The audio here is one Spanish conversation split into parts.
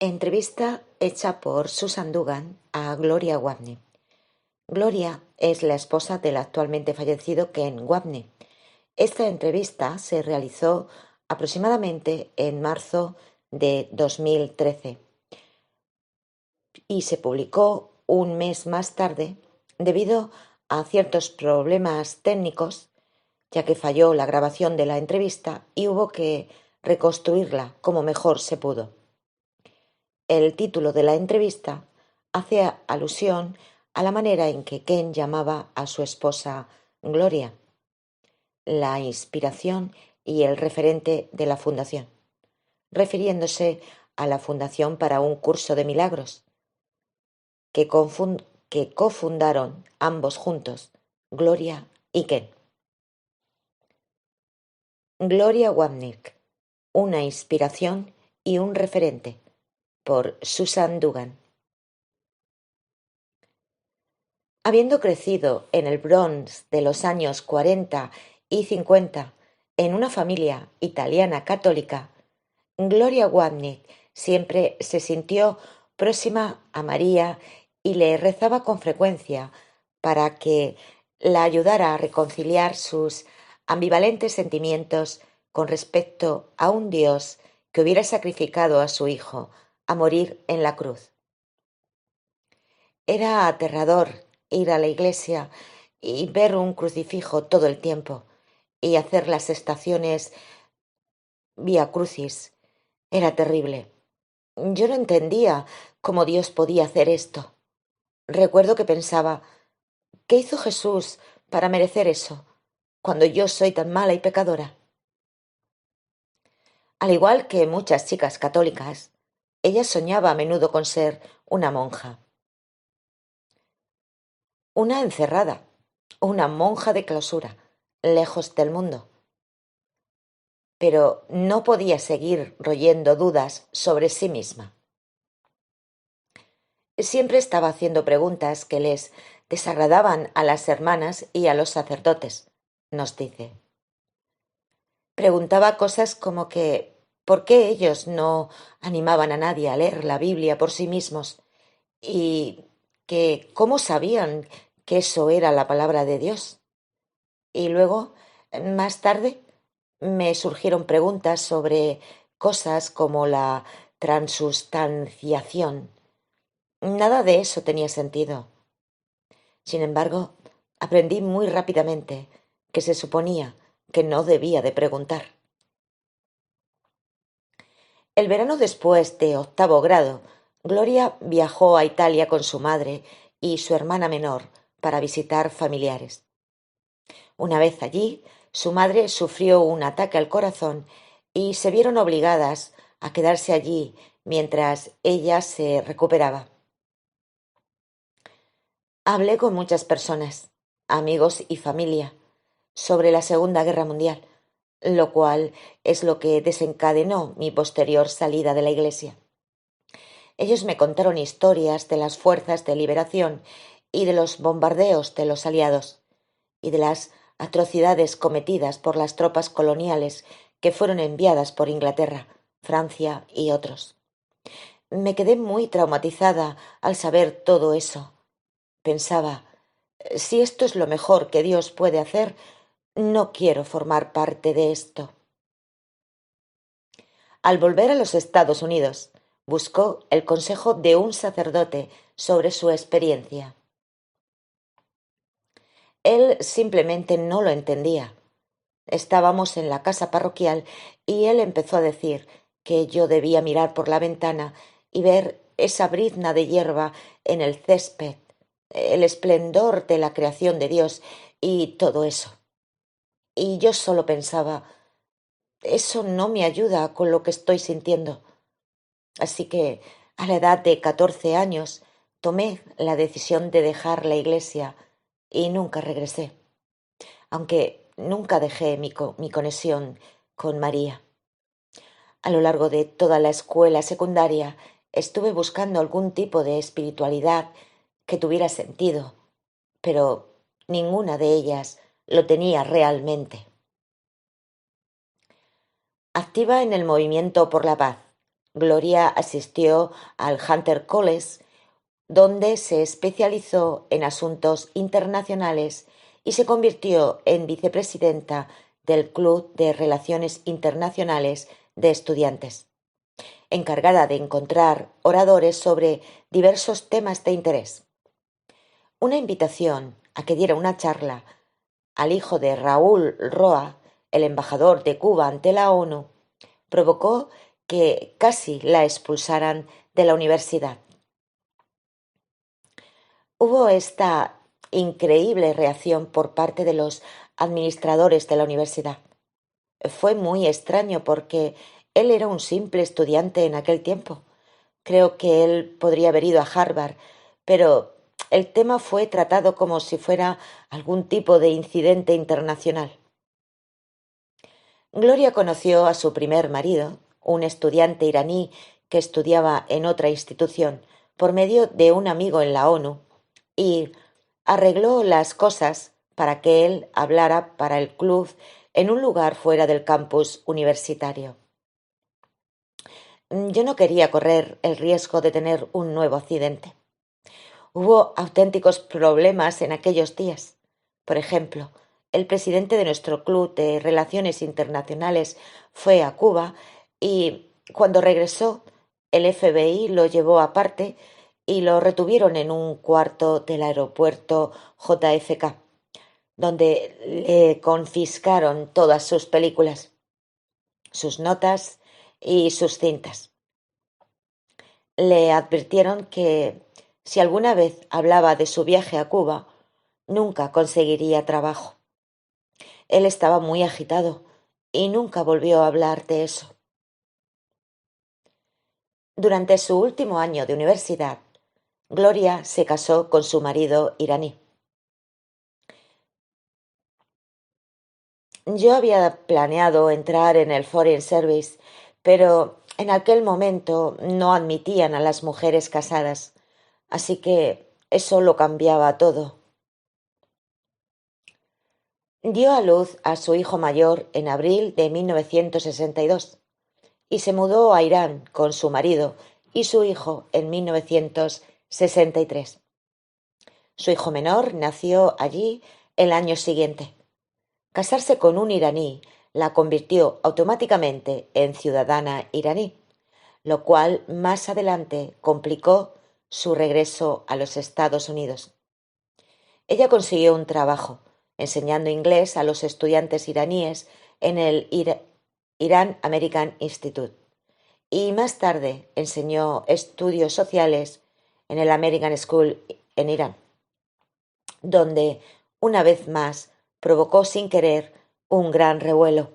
Entrevista hecha por Susan Dugan a Gloria Wapne. Gloria es la esposa del actualmente fallecido Ken Wapne. Esta entrevista se realizó aproximadamente en marzo de 2013 y se publicó un mes más tarde debido a ciertos problemas técnicos, ya que falló la grabación de la entrevista y hubo que reconstruirla como mejor se pudo. El título de la entrevista hace alusión a la manera en que Ken llamaba a su esposa Gloria, la inspiración y el referente de la fundación, refiriéndose a la Fundación para un Curso de Milagros, que cofundaron ambos juntos, Gloria y Ken. Gloria Wapnick, una inspiración y un referente, por Susan Dugan. Habiendo crecido en el Bronx de los años 40 y 50 en una familia italiana católica, Gloria Wapnick siempre se sintió próxima a María y le rezaba con frecuencia para que la ayudara a reconciliar sus ambivalentes sentimientos con respecto a un Dios que hubiera sacrificado a su hijo a morir en la cruz. Era aterrador ir a la iglesia y ver un crucifijo todo el tiempo y hacer las estaciones Vía Crucis. Era terrible. Yo no entendía cómo Dios podía hacer esto. Recuerdo que pensaba, ¿qué hizo Jesús para merecer eso, cuando yo soy tan mala y pecadora? Al igual que muchas chicas católicas, ella soñaba a menudo con ser una monja. Una encerrada, una monja de clausura, lejos del mundo. Pero no podía seguir royendo dudas sobre sí misma. Siempre estaba haciendo preguntas que les desagradaban a las hermanas y a los sacerdotes, nos dice. Preguntaba cosas como que ¿por qué ellos no animaban a nadie a leer la Biblia por sí mismos? Y que ¿cómo sabían que eso era la palabra de Dios? Y luego, más tarde, me surgieron preguntas sobre cosas como la transustanciación. Nada de eso tenía sentido. Sin embargo, aprendí muy rápidamente que se suponía que no debía de preguntar. El verano después de 8º grado, Gloria viajó a Italia con su madre y su hermana menor para visitar familiares. Una vez allí, su madre sufrió un ataque al corazón y se vieron obligadas a quedarse allí mientras ella se recuperaba. Hablé con muchas personas, amigos y familia, sobre la Segunda Guerra Mundial, lo cual es lo que desencadenó mi posterior salida de la iglesia. Ellos me contaron historias de las fuerzas de liberación y de los bombardeos de los aliados, y de las atrocidades cometidas por las tropas coloniales que fueron enviadas por Inglaterra, Francia y otros. Me quedé muy traumatizada al saber todo eso. Pensaba, si esto es lo mejor que Dios puede hacer, no quiero formar parte de esto. Al volver a los Estados Unidos, buscó el consejo de un sacerdote sobre su experiencia. Él simplemente no lo entendía. Estábamos en la casa parroquial y él empezó a decir que yo debía mirar por la ventana y ver esa brizna de hierba en el césped, el esplendor de la creación de Dios y todo eso. Y yo solo pensaba, eso no me ayuda con lo que estoy sintiendo. Así que, a la edad de 14 años, tomé la decisión de dejar la iglesia y nunca regresé, aunque nunca dejé mi conexión con María. A lo largo de toda la escuela secundaria estuve buscando algún tipo de espiritualidad que tuviera sentido, pero ninguna de ellas lo tenía realmente. Activa en el Movimiento por la Paz, Gloria asistió al Hunter College, donde se especializó en asuntos internacionales y se convirtió en vicepresidenta del Club de Relaciones Internacionales de Estudiantes, encargada de encontrar oradores sobre diversos temas de interés. Una invitación a que diera una charla al hijo de Raúl Roa, el embajador de Cuba ante la ONU, provocó que casi la expulsaran de la universidad. Hubo esta increíble reacción por parte de los administradores de la universidad. Fue muy extraño porque él era un simple estudiante en aquel tiempo. Creo que él podría haber ido a Harvard, pero el tema fue tratado como si fuera algún tipo de incidente internacional. Gloria conoció a su primer marido, un estudiante iraní que estudiaba en otra institución, por medio de un amigo en la ONU, y arregló las cosas para que él hablara para el club en un lugar fuera del campus universitario. Yo no quería correr el riesgo de tener un nuevo accidente. Hubo auténticos problemas en aquellos días. Por ejemplo, el presidente de nuestro club de Relaciones Internacionales fue a Cuba y, cuando regresó, el FBI lo llevó aparte y lo retuvieron en un cuarto del aeropuerto JFK, donde le confiscaron todas sus películas, sus notas y sus cintas. Le advirtieron que si alguna vez hablaba de su viaje a Cuba, nunca conseguiría trabajo. Él estaba muy agitado y nunca volvió a hablar de eso. Durante su último año de universidad, Gloria se casó con su marido iraní. Yo había planeado entrar en el Foreign Service, pero en aquel momento no admitían a las mujeres casadas, así que eso lo cambiaba todo. Dio a luz a su hijo mayor en abril de 1962 y se mudó a Irán con su marido y su hijo en 1963. Su hijo menor nació allí el año siguiente. Casarse con un iraní la convirtió automáticamente en ciudadana iraní, lo cual más adelante complicó su regreso a los Estados Unidos. Ella consiguió un trabajo enseñando inglés a los estudiantes iraníes en el Iran American Institute y más tarde enseñó estudios sociales en el American School en Irán, donde, una vez más, provocó sin querer un gran revuelo.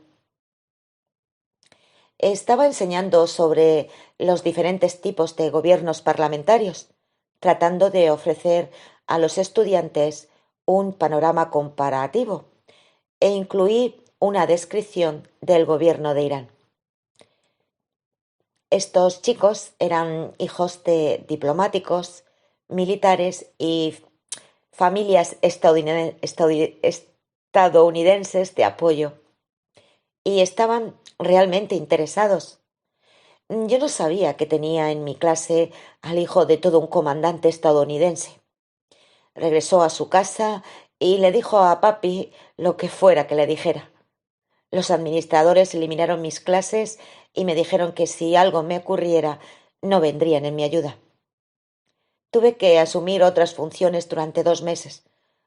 Estaba enseñando sobre los diferentes tipos de gobiernos parlamentarios, tratando de ofrecer a los estudiantes un panorama comparativo e incluí una descripción del gobierno de Irán. Estos chicos eran hijos de diplomáticos, militares y familias estadounidenses de apoyo, y estaban realmente interesados. Yo no sabía que tenía en mi clase al hijo de todo un comandante estadounidense. Regresó a su casa y le dijo a papi lo que fuera que le dijera. Los administradores eliminaron mis clases y me dijeron que si algo me ocurriera, no vendrían en mi ayuda. Tuve que asumir otras funciones durante 2 meses,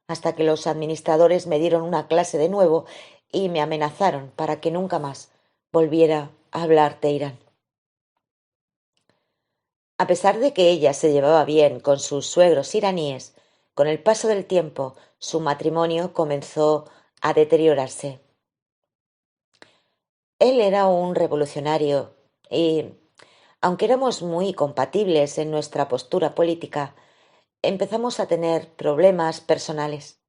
hasta que los administradores me dieron una clase de nuevo y me amenazaron para que nunca más volviera a hablar de Irán. A pesar de que ella se llevaba bien con sus suegros iraníes, con el paso del tiempo su matrimonio comenzó a deteriorarse. Él era un revolucionario y, aunque éramos muy compatibles en nuestra postura política, empezamos a tener problemas personales.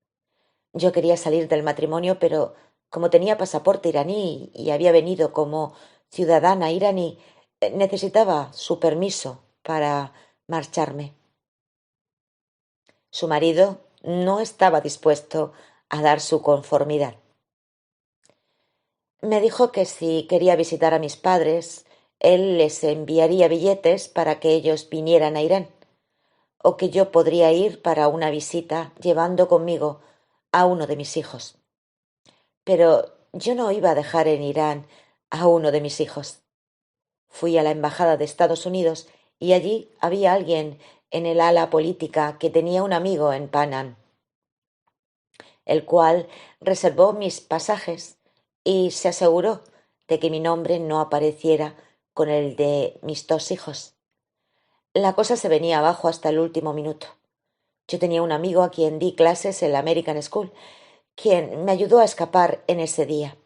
Yo quería salir del matrimonio, pero como tenía pasaporte iraní y había venido como ciudadana iraní, necesitaba su permiso para marcharme. Su marido no estaba dispuesto a dar su conformidad. Me dijo que si quería visitar a mis padres, Él les enviaría billetes para que ellos vinieran a Irán, o que yo podría ir para una visita llevando conmigo a uno de mis hijos. Pero yo no iba a dejar en Irán a uno de mis hijos. Fui a la embajada de Estados Unidos y allí había alguien en el ala política que tenía un amigo en Panam, el cual reservó mis pasajes y se aseguró de que mi nombre no apareciera con el de mis dos hijos. La cosa se venía abajo hasta el último minuto. Yo tenía un amigo a quien di clases en la American School, quien me ayudó a escapar en ese día.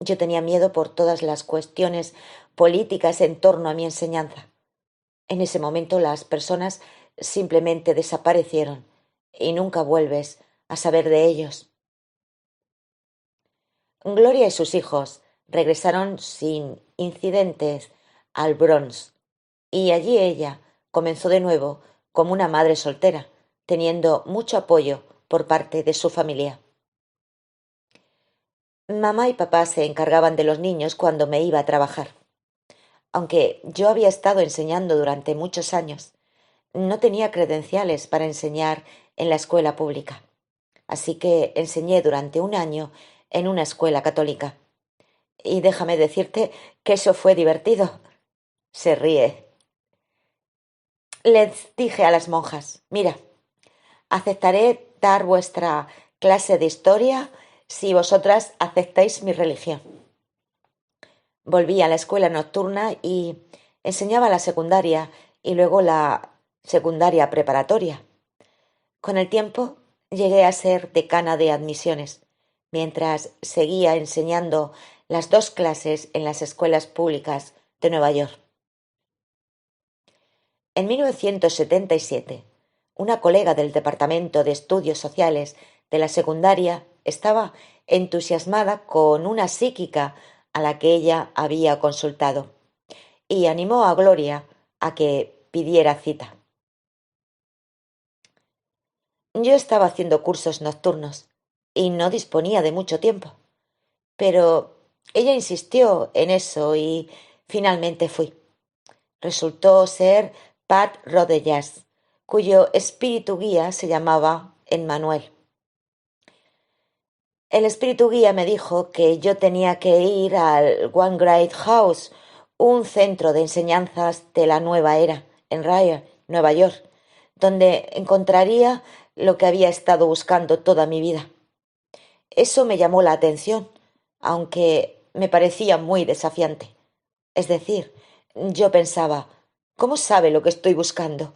Yo tenía miedo por todas las cuestiones políticas en torno a mi enseñanza. En ese momento las personas simplemente desaparecieron y nunca vuelves a saber de ellos. Gloria y sus hijos regresaron sin incidentes al Bronx y allí ella comenzó de nuevo como una madre soltera, teniendo mucho apoyo por parte de su familia. Mamá y papá se encargaban de los niños cuando me iba a trabajar. Aunque yo había estado enseñando durante muchos años, no tenía credenciales para enseñar en la escuela pública. Así que enseñé durante un año en una escuela católica. Y déjame decirte que eso fue divertido. Se ríe. Les dije a las monjas, mira, aceptaré dar vuestra clase de historia si vosotras aceptáis mi religión. Volví a la escuela nocturna y enseñaba la secundaria y luego la secundaria preparatoria. Con el tiempo llegué a ser decana de admisiones, mientras seguía enseñando las dos clases en las escuelas públicas de Nueva York. En 1977, una colega del Departamento de Estudios Sociales de la secundaria estaba entusiasmada con una psíquica a la que ella había consultado y animó a Gloria a que pidiera cita. Yo estaba haciendo cursos nocturnos y no disponía de mucho tiempo, pero ella insistió en eso y finalmente fui. Resultó ser Pat Rodellas, cuyo espíritu guía se llamaba Emmanuel. El espíritu guía me dijo que yo tenía que ir al One Great House, un centro de enseñanzas de la nueva era, en Rye, Nueva York, donde encontraría lo que había estado buscando toda mi vida. Eso me llamó la atención, aunque me parecía muy desafiante. Es decir, yo pensaba, ¿cómo sabe lo que estoy buscando?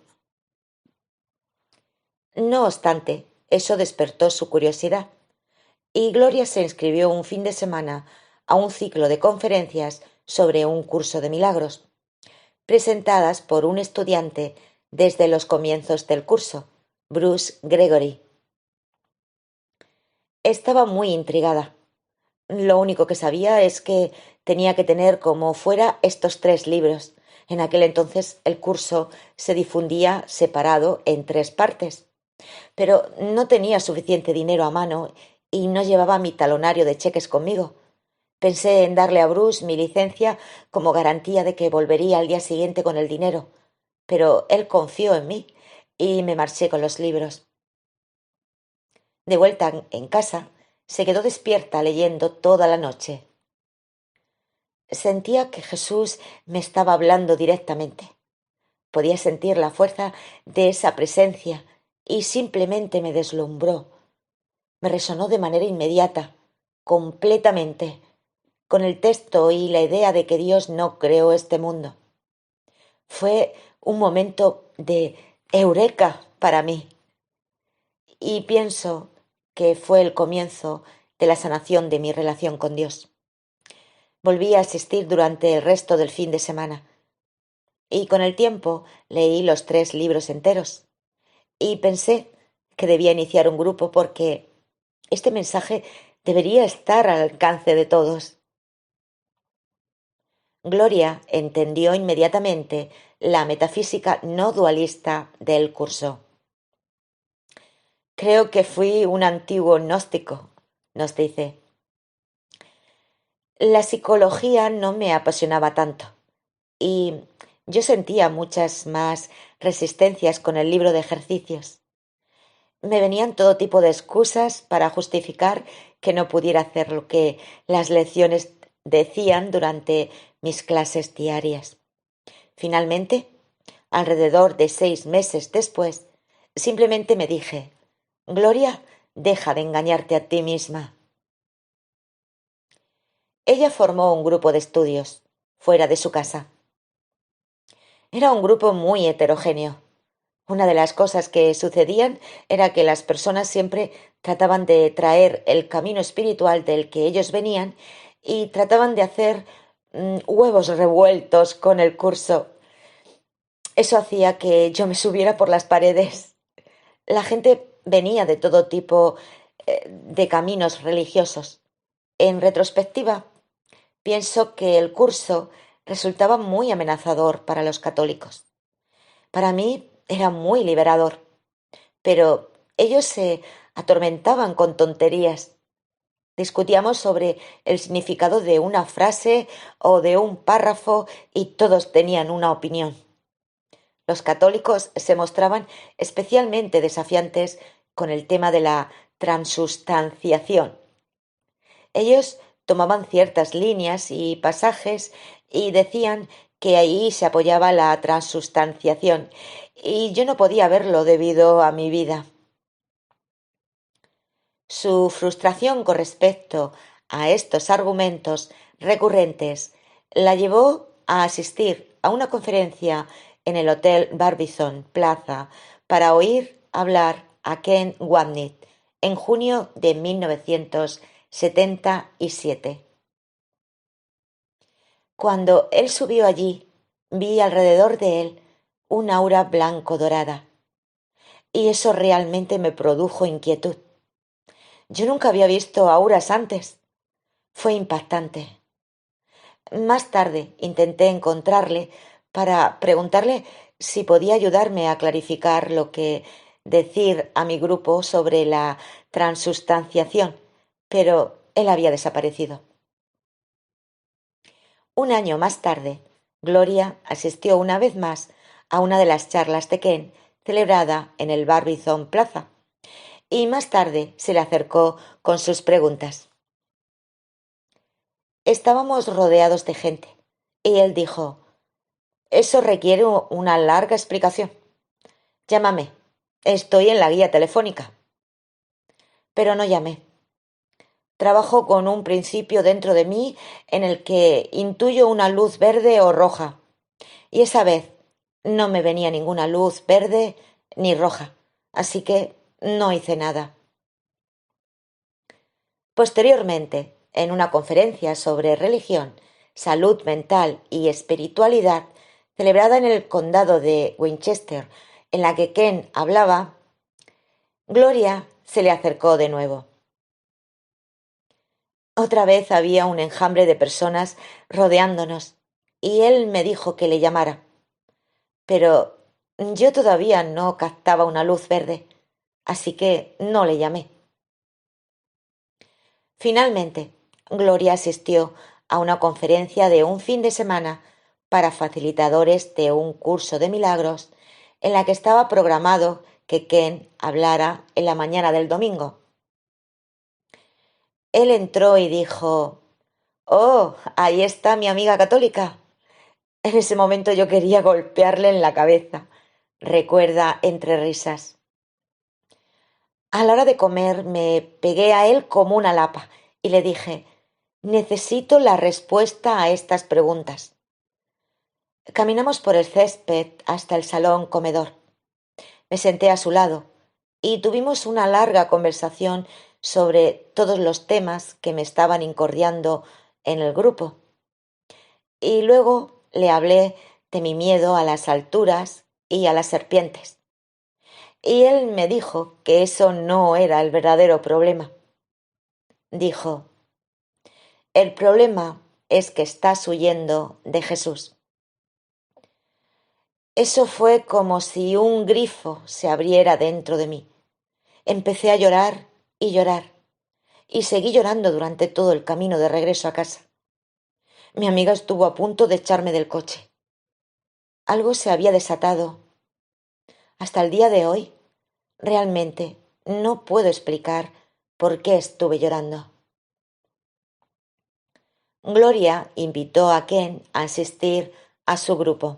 No obstante, eso despertó su curiosidad, y Gloria se inscribió un fin de semana a un ciclo de conferencias sobre un curso de milagros, presentadas por un estudiante desde los comienzos del curso, Bruce Gregory. Estaba muy intrigada. Lo único que sabía es que tenía que tener como fuera estos 3 libros. En aquel entonces el curso se difundía separado en 3 partes. Pero no tenía suficiente dinero a mano y no llevaba mi talonario de cheques conmigo. Pensé en darle a Bruce mi licencia como garantía de que volvería al día siguiente con el dinero, pero él confió en mí y me marché con los libros. De vuelta en casa, se quedó despierta leyendo toda la noche. Sentía que Jesús me estaba hablando directamente. Podía sentir la fuerza de esa presencia y simplemente me deslumbró. Me resonó de manera inmediata, completamente, con el texto y la idea de que Dios no creó este mundo. Fue un momento de eureka para mí y pienso que fue el comienzo de la sanación de mi relación con Dios. Volví a asistir durante el resto del fin de semana y con el tiempo leí los 3 libros enteros y pensé que debía iniciar un grupo porque este mensaje debería estar al alcance de todos. Gloria entendió inmediatamente la metafísica no dualista del curso. Creo que fui un antiguo gnóstico, nos dice. La psicología no me apasionaba tanto, y yo sentía muchas más resistencias con el libro de ejercicios. Me venían todo tipo de excusas para justificar que no pudiera hacer lo que las lecciones decían durante mis clases diarias. Finalmente, alrededor de 6 meses después, simplemente me dije: Gloria, deja de engañarte a ti misma. Ella formó un grupo de estudios fuera de su casa. Era un grupo muy heterogéneo. Una de las cosas que sucedían era que las personas siempre trataban de traer el camino espiritual del que ellos venían y trataban de hacer huevos revueltos con el curso. Eso hacía que yo me subiera por las paredes. La gente venía de todo tipo de caminos religiosos. En retrospectiva, pienso que el curso resultaba muy amenazador para los católicos. Para mí era muy liberador, pero ellos se atormentaban con tonterías. Discutíamos sobre el significado de una frase o de un párrafo y todos tenían una opinión. Los católicos se mostraban especialmente desafiantes con el tema de la transustanciación. Ellos tomaban ciertas líneas y pasajes y decían que ahí se apoyaba la transustanciación, y yo no podía verlo debido a mi vida. Su frustración con respecto a estos argumentos recurrentes la llevó a asistir a una conferencia en el Hotel Barbizon Plaza para oír hablar a Ken Wapnick en junio de 1977. Cuando él subió allí, vi alrededor de él un aura blanco-dorada, y eso realmente me produjo inquietud. Yo nunca había visto auras antes. Fue impactante. Más tarde intenté encontrarle para preguntarle si podía ayudarme a clarificar lo que decir a mi grupo sobre la transustanciación, pero él había desaparecido. Un año más tarde, Gloria asistió una vez más a una de las charlas de Ken celebrada en el Barbizon Plaza, y más tarde se le acercó con sus preguntas. Estábamos rodeados de gente, y él dijo: «Eso requiere una larga explicación. Llámame. Estoy en la guía telefónica». Pero no llamé. Trabajo con un principio dentro de mí en el que intuyo una luz verde o roja, y esa vez no me venía ninguna luz verde ni roja, así que no hice nada. Posteriormente, en una conferencia sobre religión, salud mental y espiritualidad celebrada en el condado de Winchester, en la que Ken hablaba, Gloria se le acercó de nuevo. Otra vez había un enjambre de personas rodeándonos, y él me dijo que le llamara. Pero yo todavía no captaba una luz verde, así que no le llamé. Finalmente, Gloria asistió a una conferencia de un fin de semana para facilitadores de un curso de milagros en la que estaba programado que Ken hablara en la mañana del domingo. Él entró y dijo: «Oh, ahí está mi amiga católica». En ese momento yo quería golpearle en la cabeza, recuerda entre risas. A la hora de comer me pegué a él como una lapa y le dije: «Necesito la respuesta a estas preguntas». Caminamos por el césped hasta el salón comedor. Me senté a su lado y tuvimos una larga conversación sobre todos los temas que me estaban incordiando en el grupo. Y luego le hablé de mi miedo a las alturas y a las serpientes. Y él me dijo que eso no era el verdadero problema. Dijo: «El problema es que estás huyendo de Jesús». Eso fue como si un grifo se abriera dentro de mí. Empecé a llorar, y seguí llorando durante todo el camino de regreso a casa. Mi amiga estuvo a punto de echarme del coche. algo se había desatado. Hasta el día de hoy, realmente no puedo explicar por qué estuve llorando. Gloria invitó a Ken a asistir a su grupo.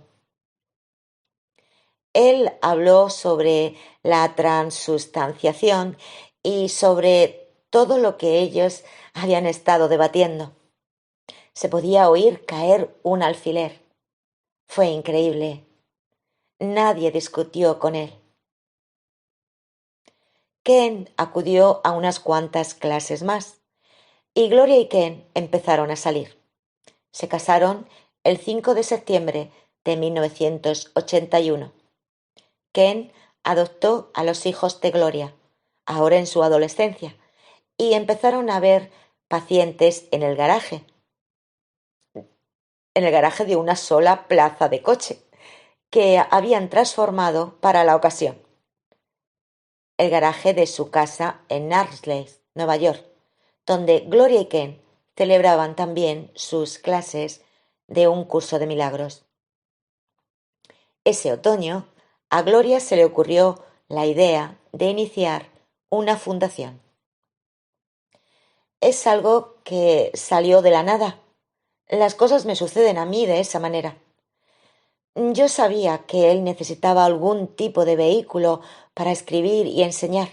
Él habló sobre la transustanciación y sobre todo lo que ellos habían estado debatiendo. Se podía oír caer un alfiler. Fue increíble. Nadie discutió con él. Ken acudió a unas cuantas clases más y Gloria y Ken empezaron a salir. Se casaron el 5 de septiembre de 1981. Ken adoptó a los hijos de Gloria, ahora en su adolescencia, y empezaron a ver pacientes en el garaje de una sola plaza de coche, que habían transformado para la ocasión. El garaje de su casa en Knightsbridge, Nueva York, donde Gloria y Ken celebraban también sus clases de un curso de milagros. Ese otoño, a Gloria se le ocurrió la idea de iniciar una fundación. Es algo que salió de la nada. Las cosas me suceden a mí de esa manera. Yo sabía que él necesitaba algún tipo de vehículo para escribir y enseñar,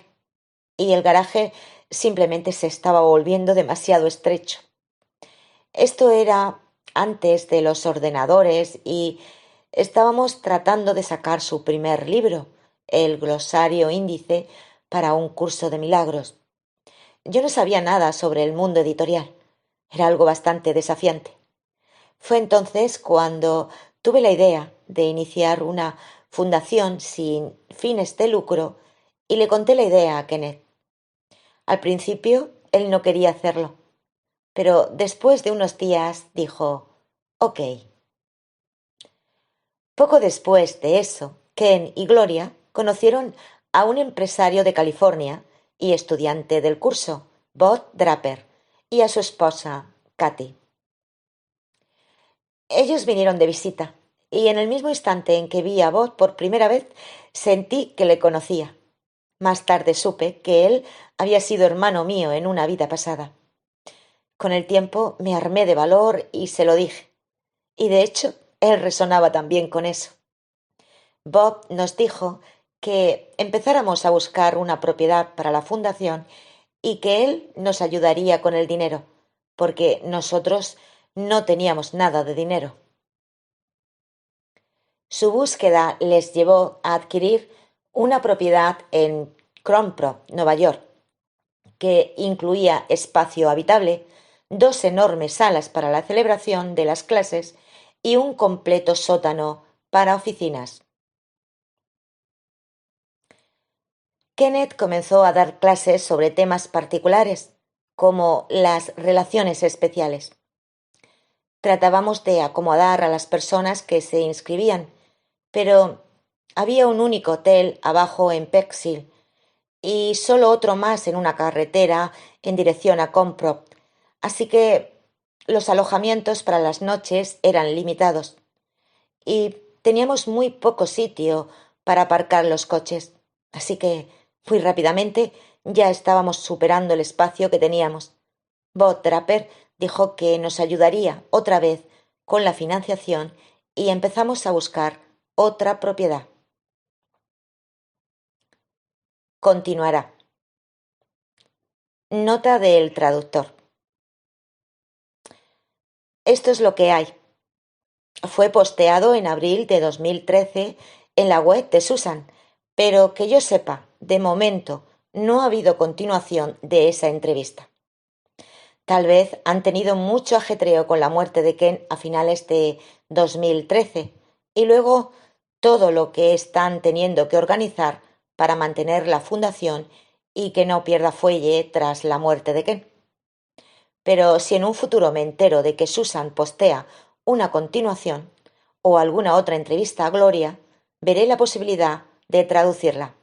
y el garaje simplemente se estaba volviendo demasiado estrecho. Esto era antes de los ordenadores y estábamos tratando de sacar su primer libro, el glosario índice para un curso de milagros. Yo no sabía nada sobre el mundo editorial. Era algo bastante desafiante. Fue entonces cuando tuve la idea de iniciar una fundación sin fines de lucro y le conté la idea a Kenneth. Al principio él no quería hacerlo, pero después de unos días dijo, «Ok». Poco después de eso, Ken y Gloria conocieron a un empresario de California y estudiante del curso, Bob Draper, y a su esposa, Kathy. Ellos vinieron de visita, y en el mismo instante en que vi a Bob por primera vez, sentí que le conocía. Más tarde supe que él había sido hermano mío en una vida pasada. Con el tiempo me armé de valor y se lo dije. Y de hecho, él resonaba también con eso. Bob nos dijo que empezáramos a buscar una propiedad para la fundación y que él nos ayudaría con el dinero, porque nosotros no teníamos nada de dinero. Su búsqueda les llevó a adquirir una propiedad en Cromprop, Nueva York, que incluía espacio habitable, dos enormes salas para la celebración de las clases y un completo sótano para oficinas. Kenneth comenzó a dar clases sobre temas particulares, como las relaciones especiales. Tratábamos de acomodar a las personas que se inscribían, pero había un único hotel abajo en Peckville y solo otro más en una carretera en dirección a Comprop, así que los alojamientos para las noches eran limitados y teníamos muy poco sitio para aparcar los coches, así que muy rápidamente ya estábamos superando el espacio que teníamos. Bob Draper dijo que nos ayudaría otra vez con la financiación y empezamos a buscar otra propiedad. Continuará. Nota del traductor. Esto es lo que hay. Fue posteado en abril de 2013 en la web de Susan, pero que yo sepa, de momento no ha habido continuación de esa entrevista. Tal vez han tenido mucho ajetreo con la muerte de Ken a finales de 2013 y luego todo lo que están teniendo que organizar para mantener la fundación y que no pierda fuelle tras la muerte de Ken. Pero si en un futuro me entero de que Susan postea una continuación o alguna otra entrevista a Gloria, veré la posibilidad de traducirla.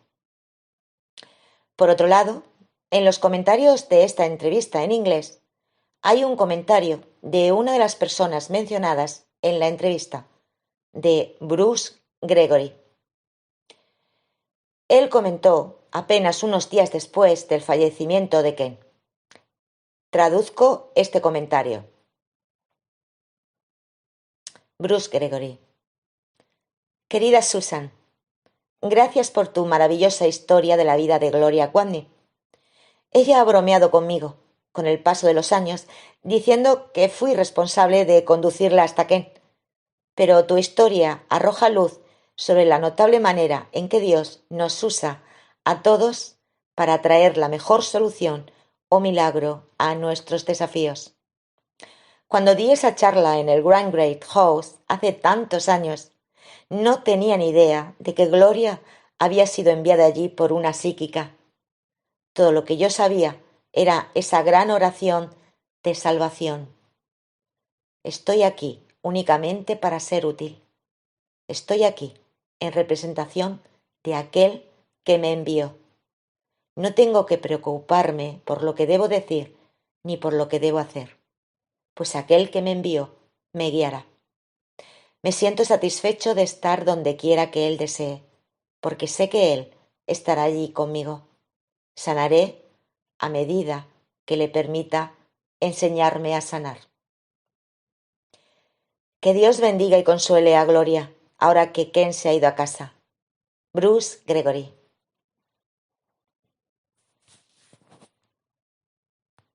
Por otro lado, en los comentarios de esta entrevista en inglés, hay un comentario de una de las personas mencionadas en la entrevista, de Bruce Gregory. Él comentó apenas unos días después del fallecimiento de Ken. Traduzco este comentario. Bruce Gregory. Querida Susan, gracias por tu maravillosa historia de la vida de Gloria Watney. Ella ha bromeado conmigo, con el paso de los años, diciendo que fui responsable de conducirla hasta Ken. Pero tu historia arroja luz sobre la notable manera en que Dios nos usa a todos para traer la mejor solución o milagro a nuestros desafíos. Cuando di esa charla en el Grand Great House hace tantos años, no tenía ni idea de que Gloria había sido enviada allí por una psíquica. Todo lo que yo sabía era esa gran oración de salvación. Estoy aquí únicamente para ser útil. Estoy aquí en representación de aquel que me envió. No tengo que preocuparme por lo que debo decir ni por lo que debo hacer, pues aquel que me envió me guiará. Me siento satisfecho de estar donde quiera que Él desee, porque sé que Él estará allí conmigo. Sanaré a medida que le permita enseñarme a sanar. Que Dios bendiga y consuele a Gloria, ahora que Ken se ha ido a casa. Bruce Gregory.